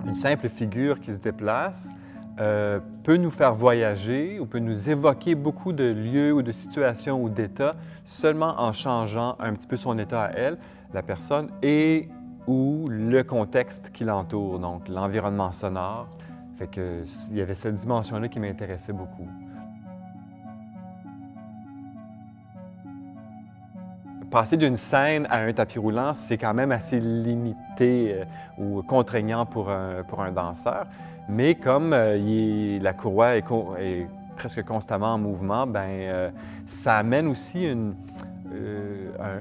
Une simple figure qui se déplace peut nous faire voyager ou peut nous évoquer beaucoup de lieux ou de situations ou d'états seulement en changeant un petit peu son état à elle, la personne, et ou le contexte qui l'entoure, donc l'environnement sonore. Fait que, il y avait cette dimension-là qui m'intéressait beaucoup. Passer d'une scène à un tapis roulant, c'est quand même assez limité ou contraignant pour un danseur. Mais comme la courroie est presque constamment en mouvement, ça amène aussi une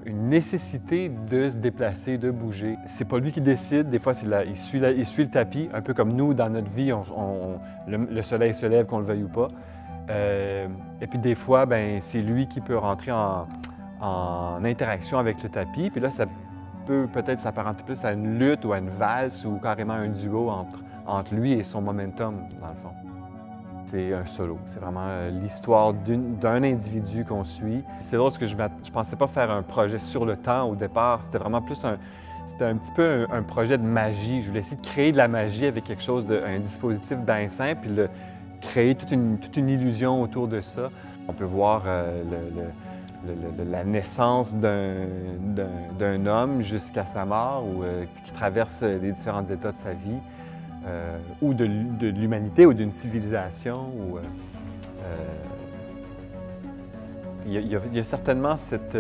nécessité de se déplacer, de bouger. C'est pas lui qui décide, des fois il suit le tapis, un peu comme nous dans notre vie, le soleil se lève qu'on le veuille ou pas. Et puis des fois, c'est lui qui peut rentrer en interaction avec le tapis. Puis là, ça peut peut-être s'apparenter plus à une lutte ou à une valse ou carrément un duo entre lui et son momentum, dans le fond. C'est un solo. C'est vraiment l'histoire d'un individu qu'on suit. C'est drôle parce que je pensais pas faire un projet sur le temps au départ. C'était vraiment plus c'était un petit peu un projet de magie. Je voulais essayer de créer de la magie avec quelque chose, un dispositif bien simple, puis créer toute une illusion autour de ça. On peut voir la naissance d'un homme jusqu'à sa mort ou qui traverse les différents états de sa vie ou de l'humanité ou d'une civilisation. Il y a certainement cette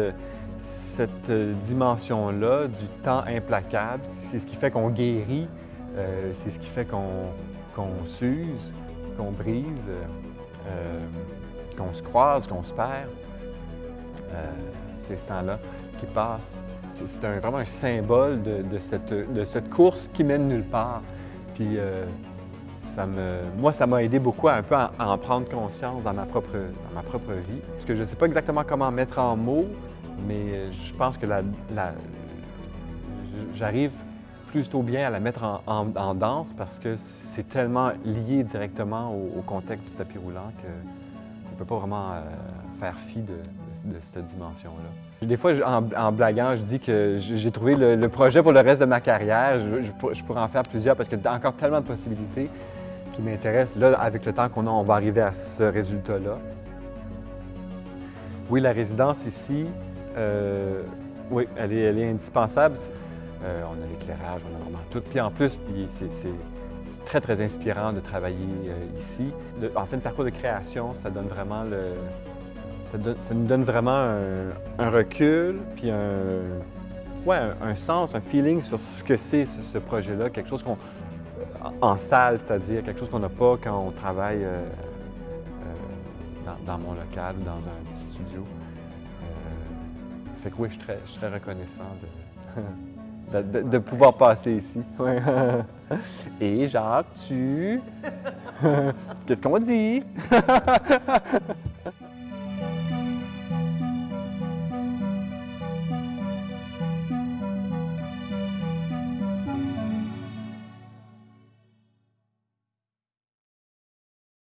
dimension-là du temps implacable. C'est ce qui fait qu'on guérit, c'est ce qui fait qu'on s'use, qu'on brise, qu'on se croise, qu'on se perd. C'est ce temps-là qui passe. C'est vraiment un symbole de cette course qui mène nulle part. Puis moi, ça m'a aidé beaucoup à en prendre conscience dans ma propre vie. Parce que je ne sais pas exactement comment mettre en mots, mais je pense que j'arrive plutôt bien à la mettre en danse parce que c'est tellement lié directement au contexte du tapis roulant qu'on ne peut pas vraiment faire fi de cette dimension-là. Des fois, en blaguant, je dis que j'ai trouvé le projet pour le reste de ma carrière. Je pourrais en faire plusieurs parce qu'il y a encore tellement de possibilités qui m'intéressent. Là, avec le temps qu'on a, on va arriver à ce résultat-là. Oui, la résidence ici, oui, elle est indispensable. On a l'éclairage, on a vraiment tout. Puis en plus, c'est très, très inspirant de travailler ici. En fait, le parcours de création, ça donne vraiment ça nous donne vraiment un recul, puis un sens, un feeling sur ce que c'est ce projet-là, quelque chose en salle, c'est-à-dire quelque chose qu'on n'a pas quand on travaille dans mon local ou dans un petit studio. Fait que oui, je suis très reconnaissant de pouvoir passer ici. Ouais. Et Jacques, qu'est-ce qu'on dit?